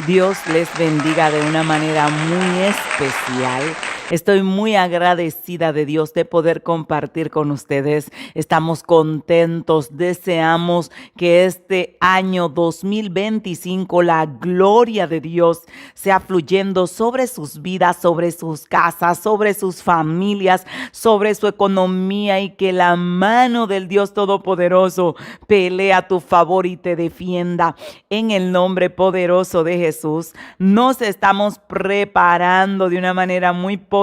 Dios les bendiga de una manera muy especial. Estoy muy agradecida de Dios de poder compartir con ustedes. Estamos contentos, deseamos que este año 2025 la gloria de Dios sea fluyendo sobre sus vidas, sobre sus casas, sobre sus familias, sobre su economía y que la mano del Dios Todopoderoso pelee a tu favor y te defienda. En el nombre poderoso de Jesús, nos estamos preparando de una manera muy poderosa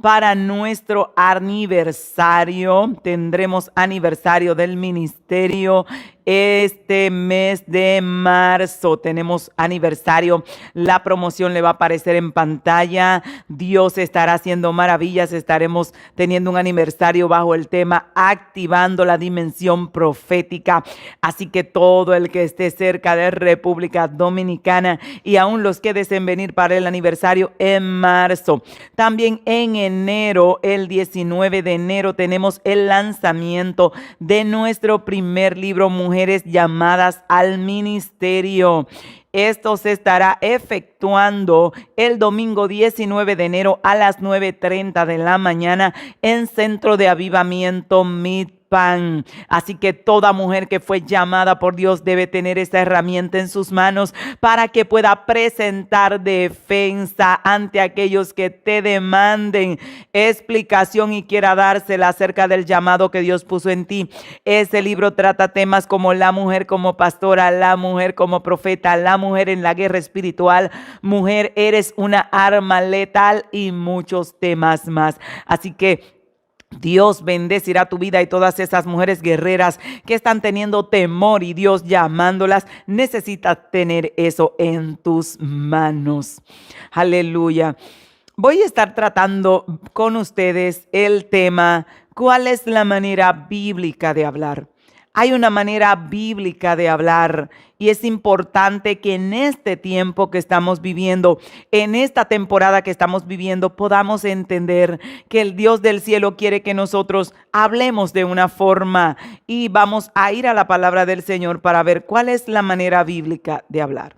para nuestro aniversario. Tendremos aniversario del ministerio. Este mes de marzo tenemos aniversario. La promoción le va a aparecer en pantalla. Dios estará haciendo maravillas. Estaremos teniendo un aniversario bajo el tema Activando la Dimensión Profética. Así que todo el que esté cerca de República Dominicana y aún los que deseen venir para el aniversario en marzo. También en enero, el 19 de enero, tenemos el lanzamiento de nuestro primer libro, Mujeres Llamadas al Ministerio. Esto se estará efectuando el domingo 19 de enero a las 9:30 de la mañana en Centro de Avivamiento Midpan. Así que toda mujer que fue llamada por Dios debe tener esta herramienta en sus manos para que pueda presentar defensa ante aquellos que te demanden explicación y quiera dársela acerca del llamado que Dios puso en ti. Ese libro trata temas como la mujer como pastora, la mujer como profeta, la mujer en la guerra espiritual, mujer eres una arma letal y muchos temas más. Así que Dios bendecirá tu vida y todas esas mujeres guerreras que están teniendo temor y Dios llamándolas, necesitas tener eso en tus manos. Aleluya. Voy a estar tratando con ustedes el tema, ¿cuál es la manera bíblica de hablar? Hay una manera bíblica de hablar y es importante que en este tiempo que estamos viviendo, en esta temporada que estamos viviendo, podamos entender que el Dios del cielo quiere que nosotros hablemos de una forma y vamos a ir a la palabra del Señor para ver cuál es la manera bíblica de hablar.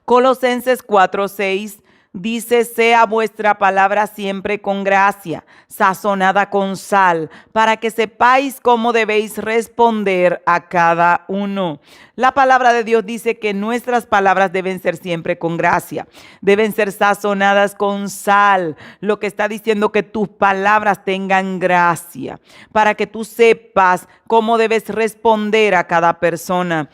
Colosenses 4:6 dice: sea vuestra palabra siempre con gracia, sazonada con sal, para que sepáis cómo debéis responder a cada uno. La palabra de Dios dice que nuestras palabras deben ser siempre con gracia, deben ser sazonadas con sal. Lo que está diciendo que tus palabras tengan gracia, para que tú sepas cómo debes responder a cada persona.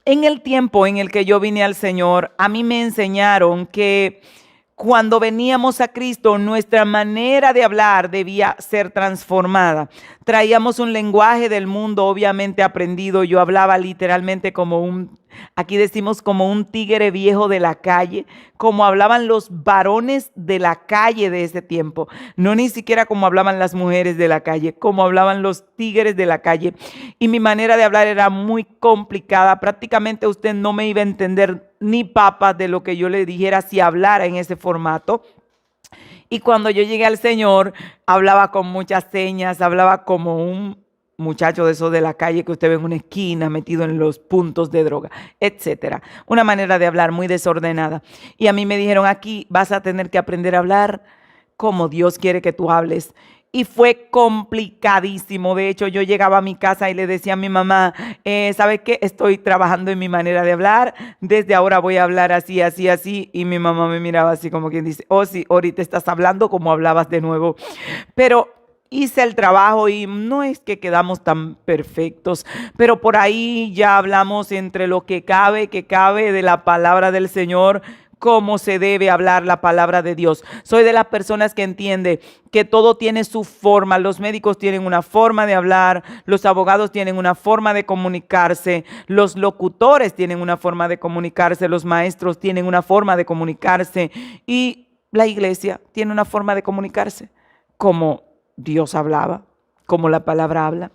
En el tiempo en el que yo vine al Señor, a mí me enseñaron que cuando veníamos a Cristo, nuestra manera de hablar debía ser transformada. Traíamos un lenguaje del mundo, obviamente aprendido. Yo hablaba literalmente aquí decimos como un tigre viejo de la calle, como hablaban los varones de la calle de ese tiempo. No ni siquiera como hablaban las mujeres de la calle, como hablaban los tigres de la calle. Y mi manera de hablar era muy complicada. Prácticamente usted no me iba a entender ni papas de lo que yo le dijera si hablara en ese formato. Y cuando yo llegué al Señor, hablaba con muchas señas, hablaba como un muchacho de esos de la calle que usted ve en una esquina metido en los puntos de droga, etcétera. Una manera de hablar muy desordenada. Y a mí me dijeron: aquí vas a tener que aprender a hablar como Dios quiere que tú hables. Y fue complicadísimo. De hecho, yo llegaba a mi casa y le decía a mi mamá: ¿sabe qué? Estoy trabajando en mi manera de hablar. Desde ahora voy a hablar así, así, así. Y mi mamá me miraba así como quien dice: oh sí, ahorita estás hablando como hablabas de nuevo. Pero hice el trabajo y no es que quedamos tan perfectos, pero por ahí ya hablamos entre lo que cabe de la palabra del Señor, cómo se debe hablar la palabra de Dios. Soy de las personas que entiende que todo tiene su forma. Los médicos tienen una forma de hablar, los abogados tienen una forma de comunicarse, los locutores tienen una forma de comunicarse, los maestros tienen una forma de comunicarse y la iglesia tiene una forma de comunicarse, como Dios hablaba, como la palabra habla.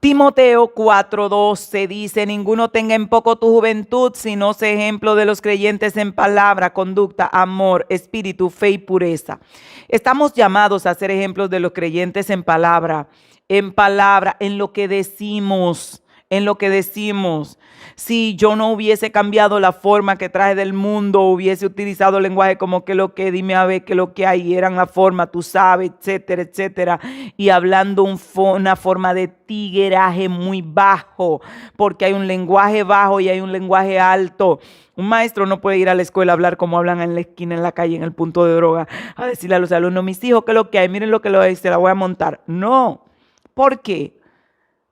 Timoteo 4:12 dice: ninguno tenga en poco tu juventud, sino sé ejemplo de los creyentes en palabra, conducta, amor, espíritu, fe y pureza. Estamos llamados a ser ejemplos de los creyentes en palabra, en lo que decimos, en lo que decimos. Si yo no hubiese cambiado la forma que traje del mundo, hubiese utilizado el lenguaje como que lo que, dime a ver que lo que hay, eran la forma, tú sabes, etcétera, etcétera, y hablando una forma de tigueraje muy bajo, porque hay un lenguaje bajo y hay un lenguaje alto. Un maestro no puede ir a la escuela a hablar como hablan en la esquina, en la calle, en el punto de droga, a decirle a los alumnos, mis hijos, ¿qué es lo que hay? Miren lo que lo hay, se la voy a montar. No. ¿Por qué?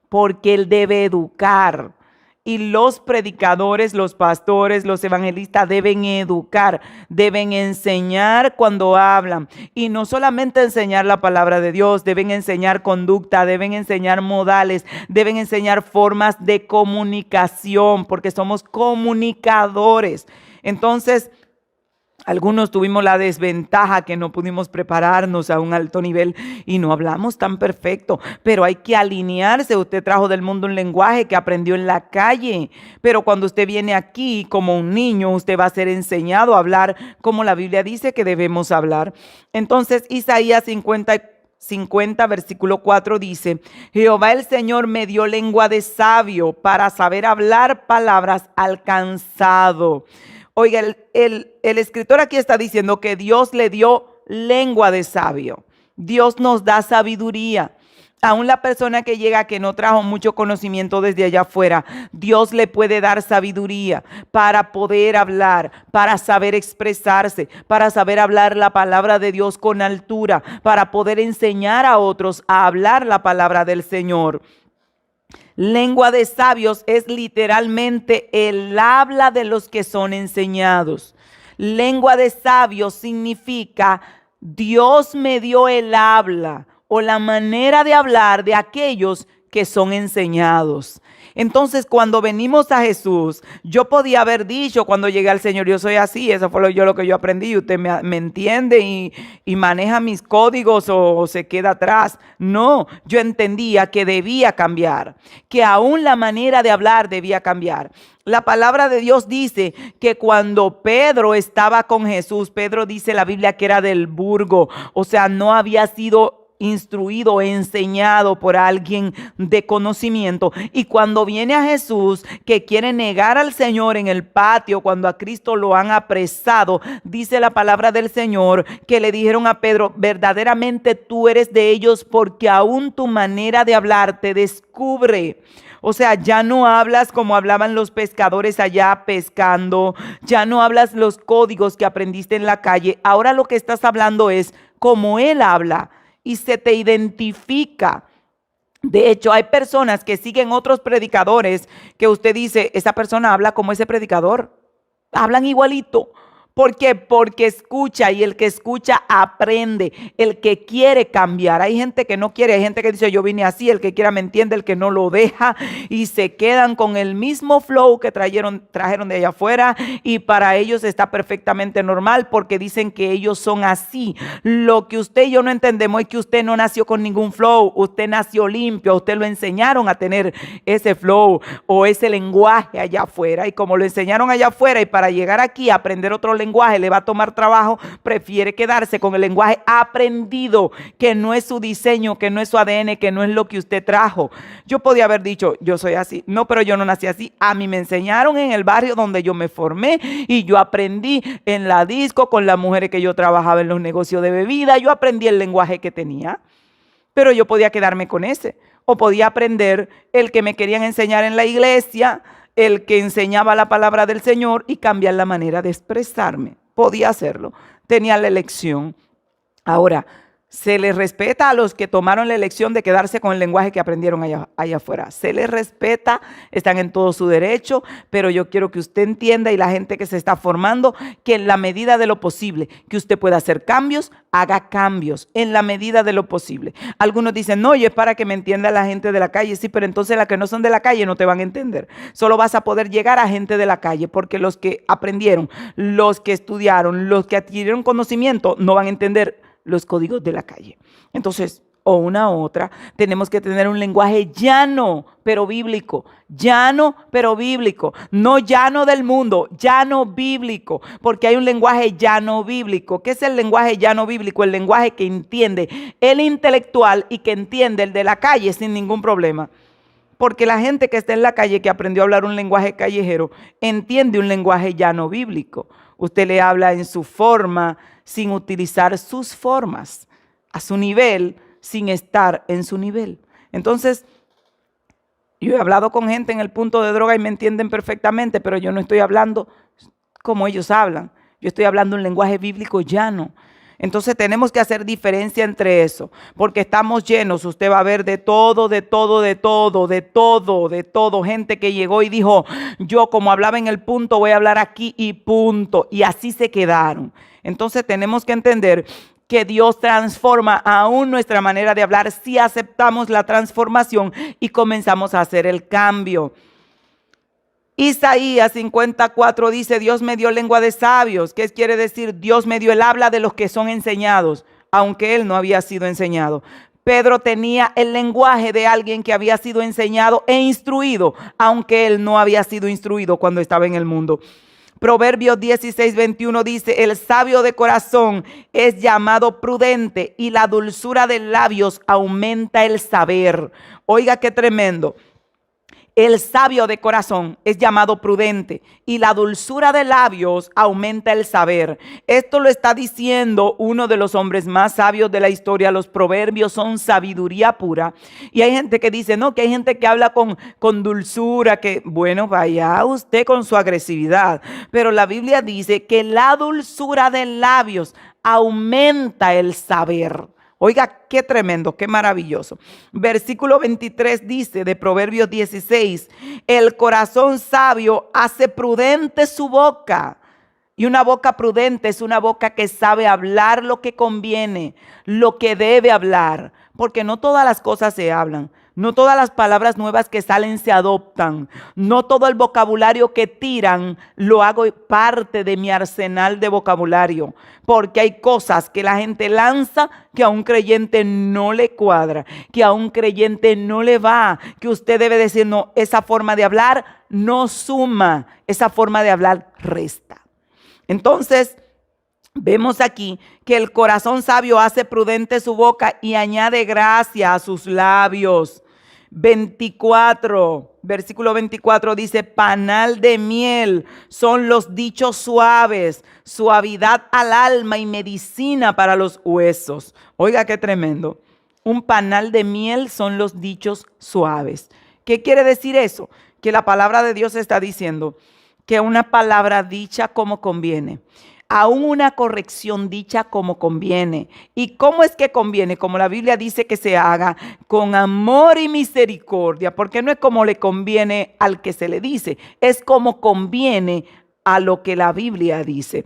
Porque él debe educar. Y los predicadores, los pastores, los evangelistas deben educar, deben enseñar cuando hablan. Y no solamente enseñar la palabra de Dios, deben enseñar conducta, deben enseñar modales, deben enseñar formas de comunicación, porque somos comunicadores. Entonces, algunos tuvimos la desventaja que no pudimos prepararnos a un alto nivel y no hablamos tan perfecto, pero hay que alinearse. Usted trajo del mundo un lenguaje que aprendió en la calle, pero cuando usted viene aquí como un niño, usted va a ser enseñado a hablar como la Biblia dice que debemos hablar. Entonces, Isaías 50, versículo 4 dice, Jehová el Señor me dio lengua de sabio para saber hablar palabras al cansado. Oiga, el escritor aquí está diciendo que Dios le dio lengua de sabio. Dios nos da sabiduría. Aún la persona que llega que no trajo mucho conocimiento desde allá afuera, Dios le puede dar sabiduría para poder hablar, para saber expresarse, para saber hablar la palabra de Dios con altura, para poder enseñar a otros a hablar la palabra del Señor. Lengua de sabios es literalmente el habla de los que son enseñados. Lengua de sabios significa Dios me dio el habla o la manera de hablar de aquellos que son enseñados. Entonces, cuando venimos a Jesús, yo podía haber dicho cuando llegué al Señor, yo soy así, eso fue lo que yo aprendí, y usted me entiende y maneja mis códigos o se queda atrás. No, yo entendía que debía cambiar, que aún la manera de hablar debía cambiar. La palabra de Dios dice que cuando Pedro estaba con Jesús, Pedro dice la Biblia que era del burgo, o sea, no había sido instruido, enseñado por alguien de conocimiento. Y cuando viene a Jesús, que quiere negar al Señor en el patio, cuando a Cristo lo han apresado, dice la palabra del Señor que le dijeron a Pedro, verdaderamente tú eres de ellos porque aún tu manera de hablar te descubre. O sea, ya no hablas como hablaban los pescadores allá pescando, ya no hablas los códigos que aprendiste en la calle. Ahora lo que estás hablando es como Él habla. Y se te identifica. De hecho, hay personas que siguen otros predicadores que usted dice, esa persona habla como ese predicador. Hablan igualito. ¿Por qué? Porque escucha y el que escucha aprende, el que quiere cambiar. Hay gente que no quiere, hay gente que dice yo vine así, el que quiera me entiende, el que no lo deja y se quedan con el mismo flow que trajeron de allá afuera y para ellos está perfectamente normal porque dicen que ellos son así. Lo que usted y yo no entendemos es que usted no nació con ningún flow, usted nació limpio, a usted lo enseñaron a tener ese flow o ese lenguaje allá afuera y como lo enseñaron allá afuera y para llegar aquí a aprender otro lenguaje le va a tomar trabajo, prefiere quedarse con el lenguaje aprendido, que no es su diseño, que no es su ADN, que no es lo que usted trajo. Yo podía haber dicho, yo soy así. No, pero yo no nací así. A mí me enseñaron en el barrio donde yo me formé y yo aprendí en la disco con las mujeres que yo trabajaba en los negocios de bebida. Yo aprendí el lenguaje que tenía, pero yo podía quedarme con ese. O podía aprender el que me querían enseñar en la iglesia, el que enseñaba la palabra del Señor y cambiar la manera de expresarme. Podía hacerlo. Tenía la elección. Ahora, se les respeta a los que tomaron la elección de quedarse con el lenguaje que aprendieron allá afuera. Se les respeta, están en todo su derecho, pero yo quiero que usted entienda y la gente que se está formando, que en la medida de lo posible, que usted pueda hacer cambios, haga cambios en la medida de lo posible. Algunos dicen, no, y es para que me entienda la gente de la calle. Sí, pero entonces las que no son de la calle no te van a entender. Solo vas a poder llegar a gente de la calle, porque los que aprendieron, los que estudiaron, los que adquirieron conocimiento, no van a entender los códigos de la calle. Entonces, o una u otra, tenemos que tener un lenguaje llano, pero bíblico. Llano, pero bíblico. No llano del mundo, llano bíblico. Porque hay un lenguaje llano bíblico. ¿Qué es el lenguaje llano bíblico? El lenguaje que entiende el intelectual y que entiende el de la calle sin ningún problema. Porque la gente que está en la calle, que aprendió a hablar un lenguaje callejero, entiende un lenguaje ya no bíblico. Usted le habla en su forma, sin utilizar sus formas, a su nivel, sin estar en su nivel. Entonces, yo he hablado con gente en el punto de droga y me entienden perfectamente, pero yo no estoy hablando como ellos hablan. Yo estoy hablando un lenguaje bíblico llano. Entonces tenemos que hacer diferencia entre eso, porque estamos llenos. Usted va a ver de todo, de todo, de todo, de todo, de todo. Gente que llegó y dijo, yo como hablaba en el punto, voy a hablar aquí y punto. Y así se quedaron. Entonces tenemos que entender que Dios transforma aún nuestra manera de hablar si aceptamos la transformación y comenzamos a hacer el cambio. Isaías 54 dice, Dios me dio lengua de sabios. ¿Qué quiere decir? Dios me dio el habla de los que son enseñados, aunque él no había sido enseñado. Pedro tenía el lenguaje de alguien que había sido enseñado e instruido, aunque él no había sido instruido cuando estaba en el mundo. Proverbios 16:21 dice, el sabio de corazón es llamado prudente y la dulzura de labios aumenta el saber. Oiga qué tremendo. El sabio de corazón es llamado prudente y la dulzura de labios aumenta el saber. Esto lo está diciendo uno de los hombres más sabios de la historia. Los proverbios son sabiduría pura. Y hay gente que dice, no, que hay gente que habla con dulzura, que bueno, vaya usted con su agresividad. Pero la Biblia dice que la dulzura de labios aumenta el saber. Oiga, qué tremendo, qué maravilloso. Versículo 23 dice de Proverbios 16, el corazón sabio hace prudente su boca. Y una boca prudente es una boca que sabe hablar lo que conviene, lo que debe hablar. Porque no todas las cosas se hablan. No todas las palabras nuevas que salen se adoptan. No todo el vocabulario que tiran lo hago parte de mi arsenal de vocabulario. Porque hay cosas que la gente lanza que a un creyente no le cuadra, que a un creyente no le va, que usted debe decir, no, esa forma de hablar no suma, esa forma de hablar resta. Entonces, vemos aquí que el corazón sabio hace prudente su boca y añade gracia a sus labios. Versículo 24 dice, panal de miel son los dichos suaves, suavidad al alma y medicina para los huesos. Oiga qué tremendo. Un panal de miel son los dichos suaves. ¿Qué quiere decir eso? Que la palabra de Dios está diciendo que una palabra dicha como conviene, aún una corrección dicha como conviene. ¿Y cómo es que conviene? Como la Biblia dice que se haga con amor y misericordia, porque no es como le conviene al que se le dice, es como conviene a lo que la Biblia dice.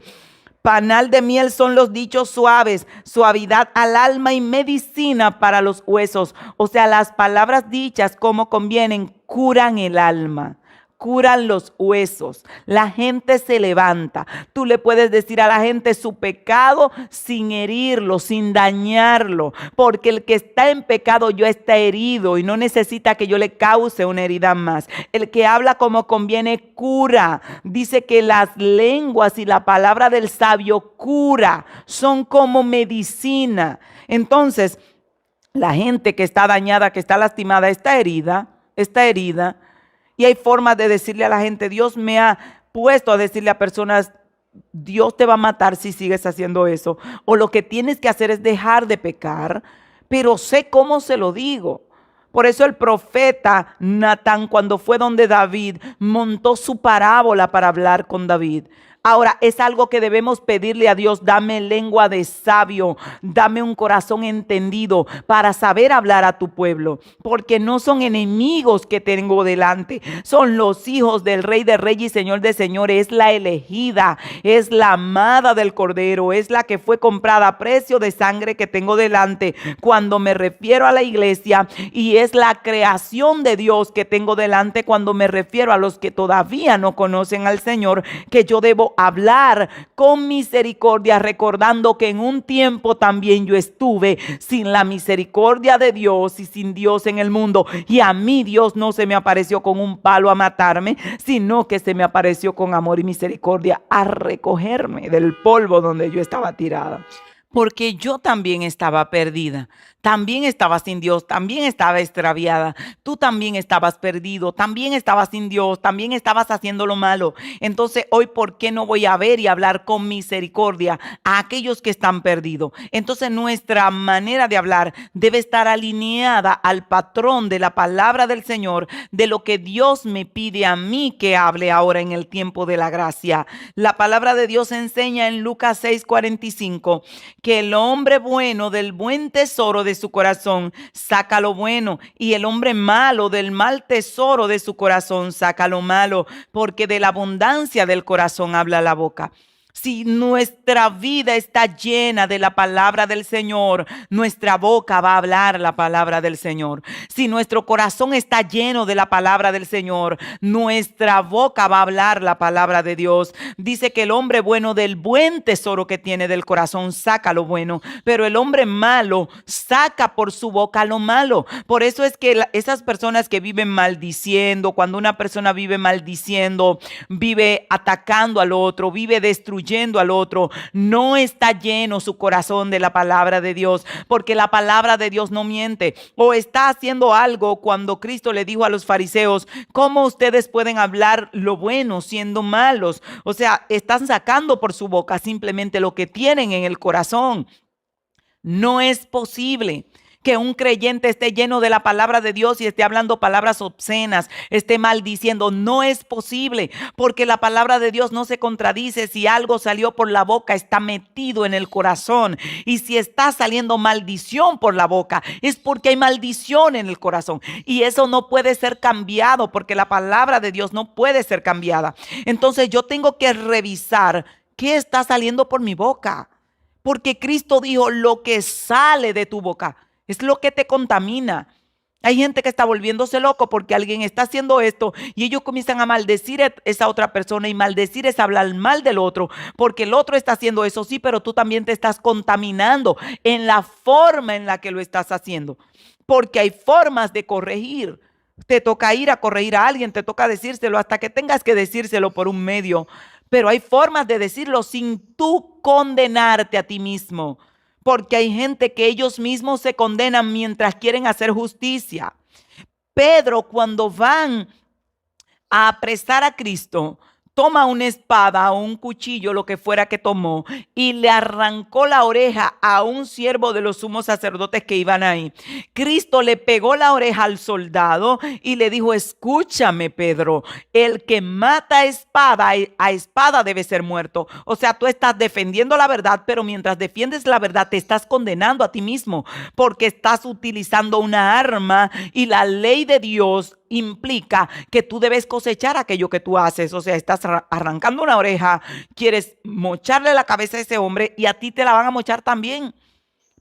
Panal de miel son los dichos suaves, suavidad al alma y medicina para los huesos. O sea, las palabras dichas como convienen curan el alma. Curan los huesos, la gente se levanta. Tú le puedes decir a la gente su pecado sin herirlo, sin dañarlo, porque el que está en pecado ya está herido y no necesita que yo le cause una herida más. El que habla como conviene cura. Dice que las lenguas y la palabra del sabio cura, son como medicina. Entonces, la gente que está dañada, que está lastimada, está herida. Y hay formas de decirle a la gente, Dios me ha puesto a decirle a personas, Dios te va a matar si sigues haciendo eso. O lo que tienes que hacer es dejar de pecar, pero sé cómo se lo digo. Por eso el profeta Natán, cuando fue donde David, montó su parábola para hablar con David. Ahora, es algo que debemos pedirle a Dios, dame lengua de sabio, dame un corazón entendido para saber hablar a tu pueblo, porque no son enemigos que tengo delante, son los hijos del Rey de Reyes y Señor de Señores, es la elegida, es la amada del Cordero, es la que fue comprada a precio de sangre que tengo delante cuando me refiero a la iglesia, y es la creación de Dios que tengo delante cuando me refiero a los que todavía no conocen al Señor, que yo debo hablar con misericordia, recordando que en un tiempo también yo estuve sin la misericordia de Dios y sin Dios en el mundo, y a mí Dios no se me apareció con un palo a matarme, sino que se me apareció con amor y misericordia a recogerme del polvo donde yo estaba tirada. porque yo también estaba perdida, también estaba sin Dios, también estaba extraviada, tú también estabas perdido, también estabas sin Dios, también estabas haciendo lo malo. Entonces hoy, ¿por qué no voy a ver y hablar con misericordia a aquellos que están perdidos? Entonces nuestra manera de hablar debe estar alineada al patrón de la palabra del Señor, de lo que Dios me pide a mí que hable ahora en el tiempo de la gracia. La palabra de Dios enseña en Lucas 6:45 que el hombre bueno del buen tesoro de su corazón saca lo bueno, y el hombre malo del mal tesoro de su corazón saca lo malo, porque de la abundancia del corazón habla la boca. Si nuestra vida está llena de la palabra del Señor, nuestra boca va a hablar la palabra del Señor. Si nuestro corazón está lleno de la palabra del Señor, nuestra boca va a hablar la palabra de Dios. Dice que el hombre bueno del buen tesoro que tiene del corazón saca lo bueno, pero el hombre malo saca por su boca lo malo. Por eso es que esas personas que viven maldiciendo, cuando una persona vive maldiciendo, vive atacando al otro, vive destruyendo al otro, no está lleno su corazón de la palabra de Dios, porque la palabra de Dios no miente. O está haciendo algo cuando Cristo le dijo a los fariseos: ¿cómo ustedes pueden hablar lo bueno siendo malos? O sea, están sacando por su boca simplemente lo que tienen en el corazón. No es posible que un creyente esté lleno de la palabra de Dios y esté hablando palabras obscenas, esté maldiciendo. No es posible, porque la palabra de Dios no se contradice. Si algo salió por la boca, está metido en el corazón. Y si está saliendo maldición por la boca, es porque hay maldición en el corazón. Y eso no puede ser cambiado, porque la palabra de Dios no puede ser cambiada. Entonces yo tengo que revisar qué está saliendo por mi boca. Porque Cristo dijo: lo que sale de tu boca es lo que te contamina. Hay gente que está volviéndose loco porque alguien está haciendo esto y ellos comienzan a maldecir a esa otra persona, y maldecir es hablar mal del otro, porque el otro está haciendo eso, sí, pero tú también te estás contaminando en la forma en la que lo estás haciendo, porque hay formas de corregir. Te toca ir a corregir a alguien, te toca decírselo hasta que tengas que decírselo por un medio, pero hay formas de decirlo sin tú condenarte a ti mismo. Porque hay gente que ellos mismos se condenan mientras quieren hacer justicia. Pedro, cuando van a apresar a Cristo, toma una espada o un cuchillo, lo que fuera que tomó, y le arrancó la oreja a un siervo de los sumos sacerdotes que iban ahí. Cristo le pegó la oreja al soldado y le dijo: escúchame, Pedro, el que mata a espada debe ser muerto. O sea, tú estás defendiendo la verdad, pero mientras defiendes la verdad te estás condenando a ti mismo, porque estás utilizando una arma, y la ley de Dios implica que tú debes cosechar aquello que tú haces. O sea, estás arrancando una oreja, quieres mocharle la cabeza a ese hombre y a ti te la van a mochar también.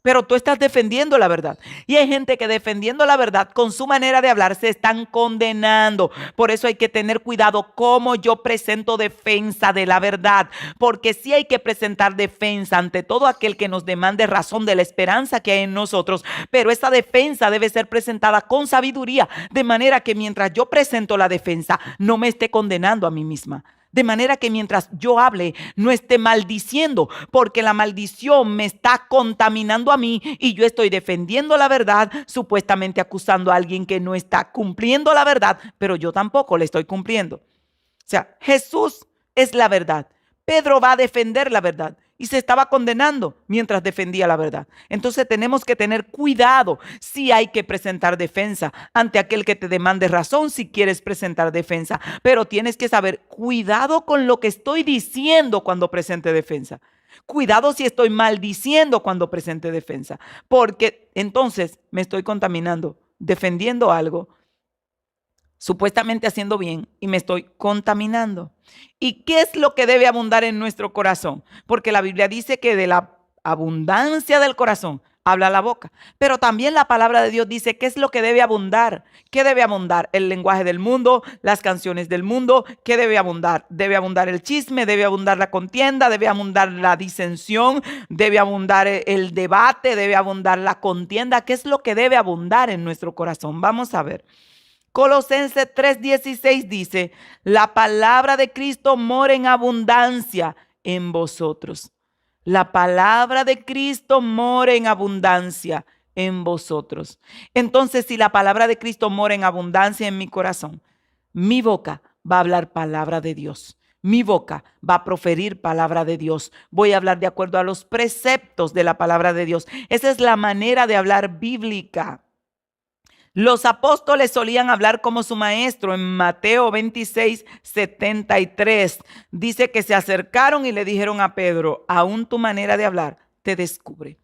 Pero tú estás defendiendo la verdad. Y hay gente que defendiendo la verdad con su manera de hablar se están condenando. Por eso hay que tener cuidado cómo yo presento defensa de la verdad. Porque sí hay que presentar defensa ante todo aquel que nos demande razón de la esperanza que hay en nosotros. Pero esa defensa debe ser presentada con sabiduría. De manera que mientras yo presento la defensa, no me esté condenando a mí misma. De manera que mientras yo hable, no esté maldiciendo, porque la maldición me está contaminando a mí y yo estoy defendiendo la verdad, supuestamente acusando a alguien que no está cumpliendo la verdad, pero yo tampoco le estoy cumpliendo. O sea, Jesús es la verdad. Pedro va a defender la verdad y se estaba condenando mientras defendía la verdad. Entonces tenemos que tener cuidado. Sí hay que presentar defensa ante aquel que te demande razón si quieres presentar defensa, pero tienes que saber, cuidado con lo que estoy diciendo cuando presente defensa. Cuidado si estoy maldiciendo cuando presente defensa, porque entonces me estoy contaminando, defendiendo algo, supuestamente haciendo bien, y me estoy contaminando. ¿Y qué es lo que debe abundar en nuestro corazón? Porque la Biblia dice que de la abundancia del corazón habla la boca. Pero también la palabra de Dios dice qué es lo que debe abundar. ¿Qué debe abundar? El lenguaje del mundo, las canciones del mundo. ¿Qué debe abundar? Debe abundar el chisme, debe abundar la contienda, debe abundar la disensión, debe abundar el debate, debe abundar la contienda. ¿Qué es lo que debe abundar en nuestro corazón? Vamos a ver. Colosenses 3:16 dice: la palabra de Cristo mora en abundancia en vosotros. La palabra de Cristo mora en abundancia en vosotros. Entonces, si la palabra de Cristo mora en abundancia en mi corazón, mi boca va a hablar palabra de Dios. Mi boca va a proferir palabra de Dios. Voy a hablar de acuerdo a los preceptos de la palabra de Dios. Esa es la manera de hablar bíblica. Los apóstoles solían hablar como su maestro. En Mateo 26:73 dice que se acercaron y le dijeron a Pedro: aún tu manera de hablar te descubre.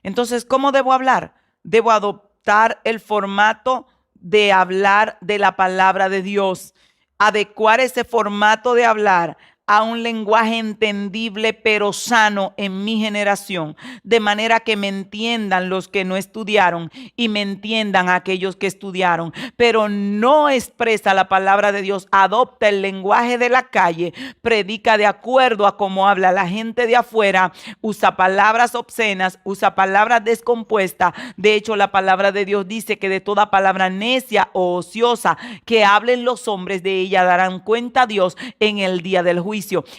Entonces, ¿cómo debo hablar? Debo adoptar el formato de hablar de la palabra de Dios, adecuar ese formato de hablar a un lenguaje entendible pero sano en mi generación, de manera que me entiendan los que no estudiaron y me entiendan aquellos que estudiaron, pero no expresa la palabra de Dios, adopta el lenguaje de la calle, predica de acuerdo a cómo habla la gente de afuera, usa palabras obscenas, usa palabras descompuestas. De hecho, la palabra de Dios dice que de toda palabra necia o ociosa que hablen los hombres, de ella darán cuenta a Dios en el día del juicio.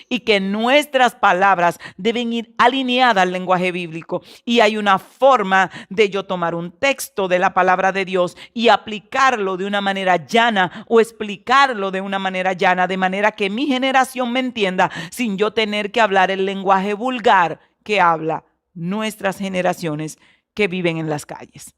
Y que nuestras palabras deben ir alineadas al lenguaje bíblico. Y hay una forma de yo tomar un texto de la palabra de Dios y aplicarlo de una manera llana o explicarlo de una manera llana, de manera que mi generación me entienda sin yo tener que hablar el lenguaje vulgar que habla nuestras generaciones que viven en las calles.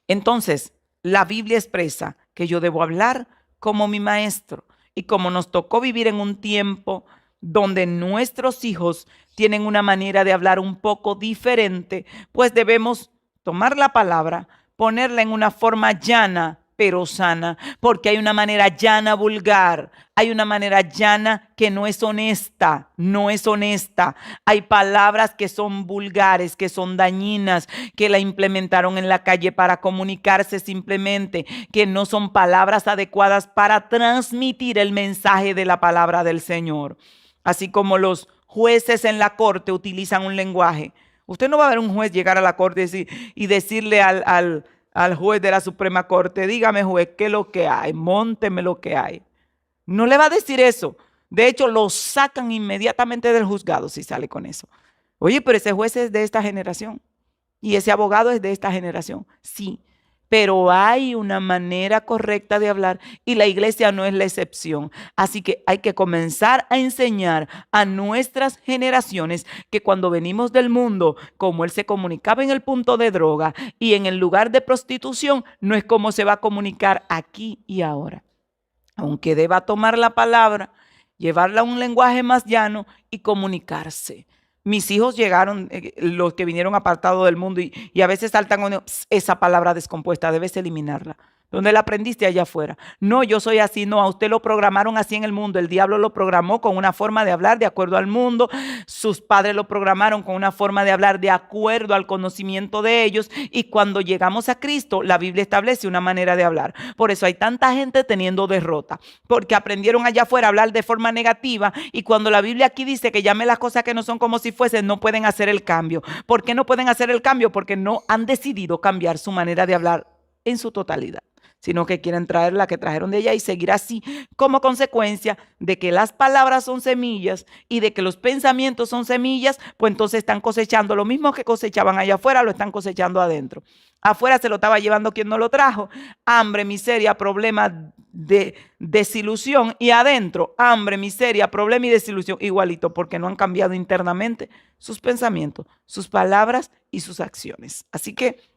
Entonces, la Biblia expresa que yo debo hablar como mi maestro. Y como nos tocó vivir en un tiempo donde nuestros hijos tienen una manera de hablar un poco diferente, pues debemos tomar la palabra, ponerla en una forma llana pero sana, porque hay una manera llana vulgar, hay una manera llana que no es honesta, no es honesta. Hay palabras que son vulgares, que son dañinas, que la implementaron en la calle para comunicarse simplemente, que no son palabras adecuadas para transmitir el mensaje de la palabra del Señor. Así como los jueces en la corte utilizan un lenguaje. Usted no va a ver un juez llegar a la corte y decirle al juez de la Suprema Corte: dígame, juez, ¿qué es lo que hay? Mónteme lo que hay. No le va a decir eso. De hecho, lo sacan inmediatamente del juzgado si sale con eso. Oye, pero ese juez es de esta generación y ese abogado es de esta generación. Sí, pero hay una manera correcta de hablar y la iglesia no es la excepción. Así que hay que comenzar a enseñar a nuestras generaciones que cuando venimos del mundo, como él se comunicaba en el punto de droga y en el lugar de prostitución, no es como se va a comunicar aquí y ahora. Aunque deba tomar la palabra, llevarla a un lenguaje más llano y comunicarse. Mis hijos llegaron, los que vinieron apartados del mundo, y a veces saltan con esa palabra descompuesta, debes eliminarla. ¿Dónde la aprendiste? Allá afuera. No, yo soy así. No, a usted lo programaron así en el mundo. El diablo lo programó con una forma de hablar de acuerdo al mundo. Sus padres lo programaron con una forma de hablar de acuerdo al conocimiento de ellos. Y cuando llegamos a Cristo, la Biblia establece una manera de hablar. Por eso hay tanta gente teniendo derrota, porque aprendieron allá afuera a hablar de forma negativa. Y cuando la Biblia aquí dice que llame las cosas que no son como si fuesen, no pueden hacer el cambio. ¿Por qué no pueden hacer el cambio? Porque no han decidido cambiar su manera de hablar en su totalidad, sino que quieren traer la que trajeron de ella y seguir así, como consecuencia de que las palabras son semillas y de que los pensamientos son semillas. Pues entonces están cosechando lo mismo que cosechaban allá afuera, lo están cosechando adentro. Afuera se lo estaba llevando quien no lo trajo: hambre, miseria, problema, desilusión. Y adentro, hambre, miseria, problema y desilusión, igualito, porque no han cambiado internamente sus pensamientos, sus palabras y sus acciones. Así que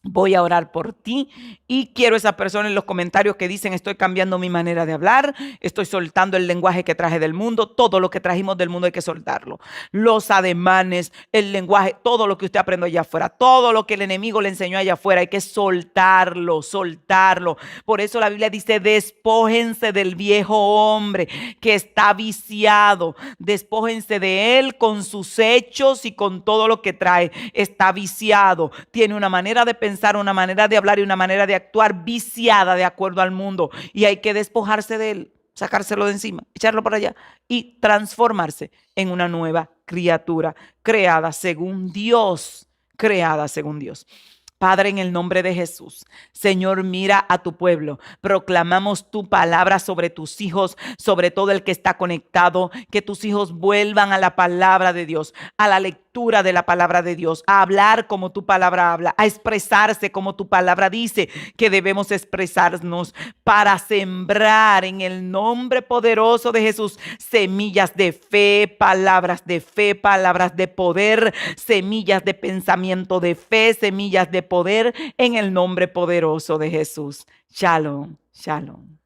voy a orar por ti y quiero esas personas en los comentarios que dicen: estoy cambiando mi manera de hablar, estoy soltando el lenguaje que traje del mundo. Todo lo que trajimos del mundo hay que soltarlo. Los ademanes, el lenguaje, todo lo que usted aprendió allá afuera, todo lo que el enemigo le enseñó allá afuera, hay que soltarlo, soltarlo. Por eso la Biblia dice: despójense del viejo hombre que está viciado. Despójense de él con sus hechos y con todo lo que trae. Está viciado, tiene una manera de pensar, una manera de hablar y una manera de actuar viciada de acuerdo al mundo, y hay que despojarse de él, sacárselo de encima, echarlo para allá y transformarse en una nueva criatura creada según Dios, creada según Dios. Padre, en el nombre de Jesús, Señor, mira a tu pueblo. Proclamamos tu palabra sobre tus hijos, sobre todo el que está conectado, que tus hijos vuelvan a la palabra de Dios, a la lectura de la palabra de Dios, a hablar como tu palabra habla, a expresarse como tu palabra dice que debemos expresarnos para sembrar en el nombre poderoso de Jesús semillas de fe, palabras de poder, semillas de pensamiento de fe, semillas de poder en el nombre poderoso de Jesús. Shalom, shalom.